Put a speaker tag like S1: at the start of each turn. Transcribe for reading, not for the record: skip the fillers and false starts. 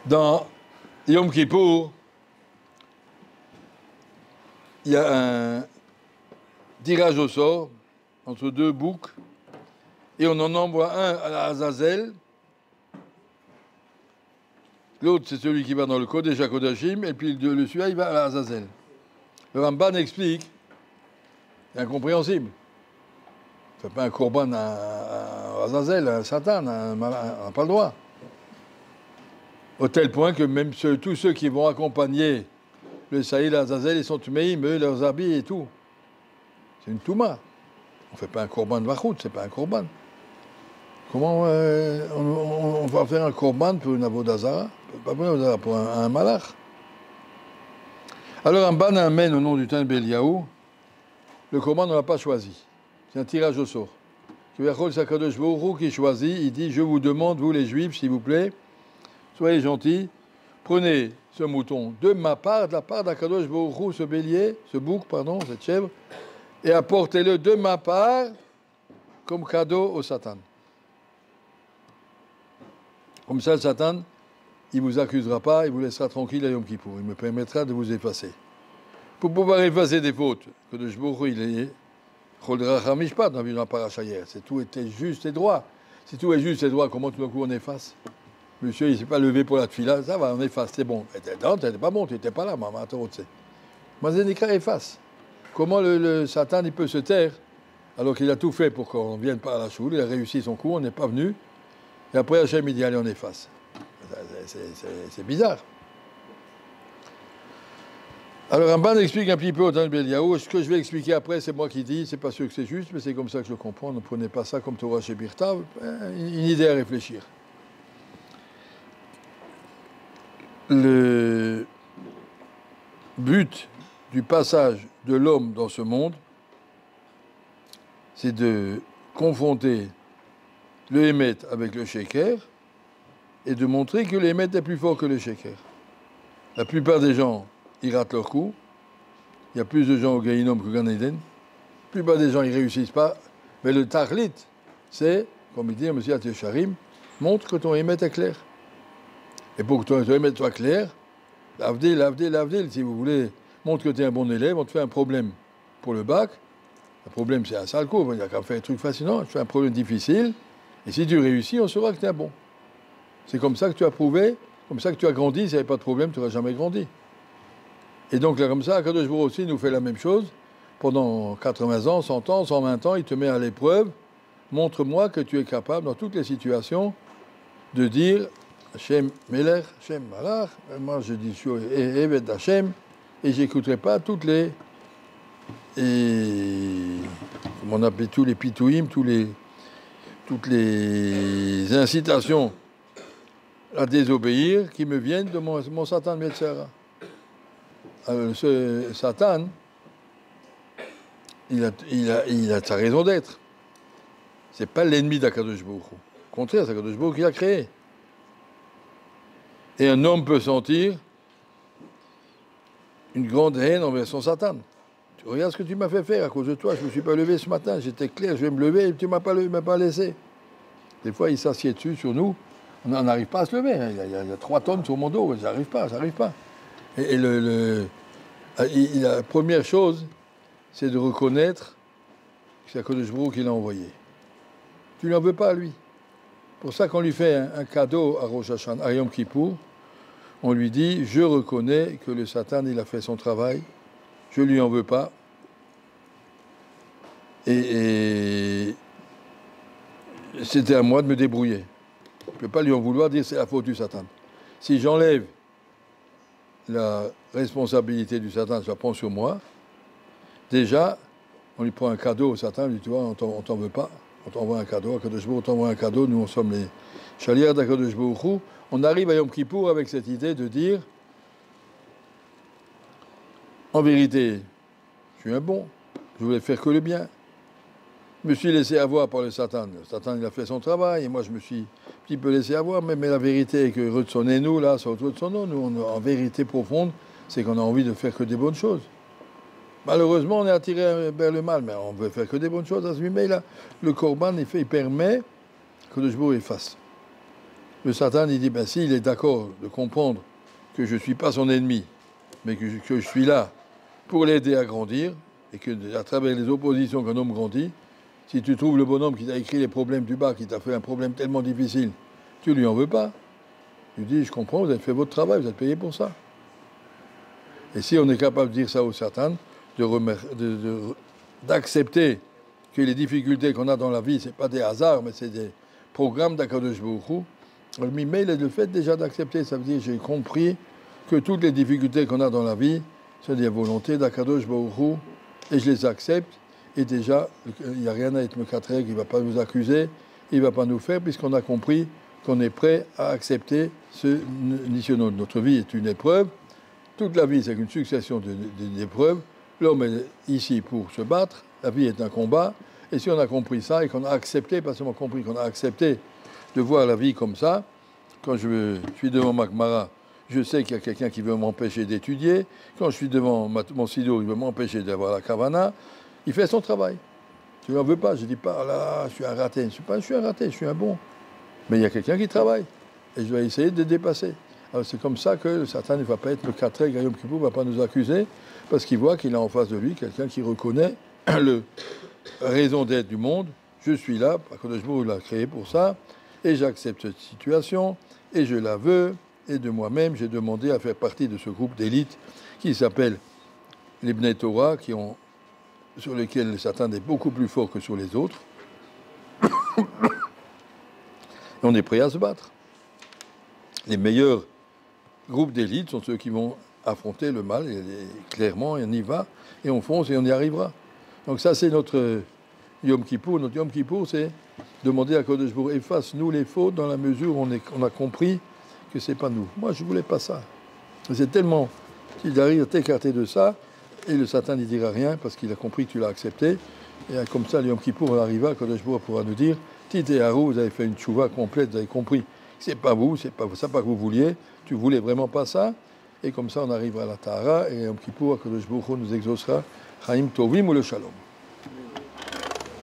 S1: Dans Yom Kippour, il y a un tirage au sort entre deux boucs et on en envoie un à la Azazel. L'autre, c'est celui qui va dans le Kodesh HaKodashim, et puis le celui-là, il va à la Azazel. Le Ramban explique, c'est incompréhensible. C'est pas un korban à Azazel, un Satan, on n'a pas le droit. Au tel point que même tous ceux qui vont accompagner le Saïd Azazel, ils sont tuméim, eux, leurs habits et tout. C'est une touma. On ne fait pas un korban de Vachout, c'est pas un korban. Comment on va faire un korban pour une avodazara? Pas pour une avodazara, pour un malach. Alors Ramban amène au nom du Tan Beliaou, le korban ne l'a pas choisi. C'est un tirage au sort. Qui choisit, il dit, je vous demande, vous les Juifs, s'il vous plaît, soyez gentils, prenez ce mouton de ma part, de la part d'Akadosh Baruch Hu, ce bélier, ce bouc, pardon, cette chèvre, et apportez-le de ma part comme cadeau au Satan. Comme ça, le Satan, il ne vous accusera pas, il vous laissera tranquille à Yom Kippour. Il me permettra de vous effacer. Pour pouvoir effacer des fautes, Akadosh Baruch Hu, il est Chodrachamishpat, on a vu dans la paracha hier. C'est tout était juste et droit. Si tout est juste et droit, comment tout d'un coup on efface? Monsieur, il ne s'est pas levé pour la tefila, ça va, on efface, c'est bon. Non, t'étais pas bon, tu n'étais pas là, maman, tu sais. Mazenika efface. Comment le Satan, il peut se taire alors qu'il a tout fait pour qu'on ne vienne pas à la choule, il a réussi son coup, on n'est pas venu. Et après, Hachem, il dit, allez, on efface. C'est bizarre. Alors, Ramban explique un petit peu au Tan Beliaou. Ce que je vais expliquer après, c'est moi qui dis, c'est pas sûr que c'est juste, mais c'est comme ça que je le comprends. Ne prenez pas ça comme Torah chez Birta, une idée à réfléchir. Le but du passage de l'homme dans ce monde, c'est de confronter le Hémet avec le Sheker et de montrer que le Hémet est plus fort que le Sheker. La plupart des gens, ils ratent leur coup. Il y a plus de gens au Gaïnom qu'au Gan Eden. La plupart des gens, ils ne réussissent pas. Mais le Tachlit, c'est, comme il dit M. Atesharim, montre que ton Hémet est clair. Et pour que ton Hémet soit clair, l'Avdil, si vous voulez, montre que tu es un bon élève, on te fait un problème pour le bac. Le problème, c'est un sale coup, il n'y a qu'à faire un truc fascinant, je fais un problème difficile. Et si tu réussis, on saura que tu es un bon. C'est comme ça que tu as prouvé, comme ça que tu as grandi. S'il n'y avait pas de problème, tu n'aurais jamais grandi. Et donc là, comme ça, Akadosh Baruch Hu aussi nous fait la même chose. Pendant 80 ans, 100 ans, 120 ans, il te met à l'épreuve. Montre-moi que tu es capable, dans toutes les situations, de dire Hachem Melech, Hachem Malach. Moi, je dis Evet Hachem, et j'écouterai pas toutes les. Comment on appelle tous les pitouim, toutes les incitations à désobéir qui me viennent de mon Satan Metzera. Ce Satan, il a sa raison d'être. C'est pas l'ennemi d'Akadosh Baruch Hu. Au contraire, c'est Akadosh Baruch Hu qui l'a créé. Et un homme peut sentir une grande haine envers son Satan. Tu regardes ce que tu m'as fait faire à cause de toi. Je ne me suis pas levé ce matin. J'étais clair, je vais me lever et tu ne m'as pas laissé. Des fois, il s'assied dessus sur nous. On n'arrive pas à se lever. Il y a 3 tonnes sur mon dos. Ça n'arrive pas. Et la première chose, c'est de reconnaître que c'est Akadosh Baruch Hu qui l'a envoyé. Tu ne l'en veux pas à lui. Pour ça qu'on lui fait un cadeau à Rosh Hashanah, à Yom Kippour, on lui dit, je reconnais que le Satan, il a fait son travail, je ne lui en veux pas, et c'était à moi de me débrouiller. Je ne peux pas lui en vouloir, dire c'est la faute du Satan. Si j'enlève la responsabilité du Satan, je la prends sur moi, déjà, on lui prend un cadeau au Satan, on lui dit, tu vois, on t'en veut pas, on t'envoie un cadeau, Akadosh Baruch Hu, on t'envoie un cadeau, nous on sommes les chalières d'Akadosh Baruch Hu. On arrive à Yom Kippour avec cette idée de dire, en vérité, je suis un bon, je voulais faire que le bien. Je me suis laissé avoir par le Satan. Le Satan, il a fait son travail, et moi je me suis un petit peu laissé avoir, mais la vérité est que nous là, sur de son nom, nous, en vérité profonde, c'est qu'on a envie de faire que des bonnes choses. Malheureusement, on est attiré vers le mal, mais on veut faire que des bonnes choses à ce moment-là. Le Korban, il permet que le Jbour efface. Le Satan, il dit, ben s'il est d'accord de comprendre que je ne suis pas son ennemi, mais que je suis là pour l'aider à grandir, et que à travers les oppositions qu'un homme grandit, si tu trouves le bonhomme qui t'a écrit les problèmes du bas, qui t'a fait un problème tellement difficile, tu lui en veux pas. Tu dis, je comprends, vous avez fait votre travail, vous êtes payé pour ça. Et si on est capable de dire ça au Satan, d'accepter que les difficultés qu'on a dans la vie, ce n'est pas des hasards, mais c'est des programmes d'Akadosh Baruch Hu, mais le fait déjà d'accepter, ça veut dire j'ai compris que toutes les difficultés qu'on a dans la vie, c'est des volontés d'Akadosh Baruch Hu, et je les accepte, et déjà, il n'y a rien à être Mekatrek, il ne va pas nous accuser, il ne va pas nous faire, puisqu'on a compris qu'on est prêt à accepter ce nishonot. Notre vie est une épreuve, toute la vie c'est une succession d'épreuves, l'homme est ici pour se battre, la vie est un combat, et si on a compris ça, et qu'on a accepté, pas seulement compris, qu'on a accepté de voir la vie comme ça, quand je suis devant ma Gemara, je sais qu'il y a quelqu'un qui veut m'empêcher d'étudier. Quand je suis devant mon sido, il veut m'empêcher d'avoir la kavana. Il fait son travail. Tu n'en veux pas. Je ne dis pas, oh là, je suis un raté. Je suis un raté, je suis un bon. Mais il y a quelqu'un qui travaille. Et je vais essayer de le dépasser. Alors c'est comme ça que le Satan ne va pas être le Katrek, Yom Kippur ne va pas nous accuser, parce qu'il voit qu'il a en face de lui quelqu'un qui reconnaît la raison d'être du monde. Je suis là, Akadosh Baruch Hu l'a créé pour ça, et j'accepte cette situation, et je la veux. Et de moi-même, j'ai demandé à faire partie de ce groupe d'élite qui s'appelle les Bnei Torah, sur lesquels le Satan est beaucoup plus fort que sur les autres. Et on est prêt à se battre. Les meilleurs groupes d'élite sont ceux qui vont affronter le mal, et clairement, on y va, et on fonce, et on y arrivera. Donc ça, c'est notre Yom Kippour. Notre Yom Kippour, c'est demander à Kadosh Baruch Hu, efface-nous les fautes dans la mesure où on a compris que c'est pas nous. Moi, je voulais pas ça. C'est tellement qu'il arrive à t'écarter de ça, et le Satan n'y dira rien parce qu'il a compris que tu l'as accepté. Et comme ça, le Yom Kippour arriva, Kadosh Baruch Hu pourra nous dire, Tite et Harou, vous avez fait une tchouva complète, vous avez compris que c'est pas vous, c'est pas ça pas que vous vouliez, tu voulais vraiment pas ça. Et comme ça, on arrivera à la Tahara, et Yom Kippour, Kadosh Baruch Hu nous exaucera, Chaim Tovim ou le Shalom.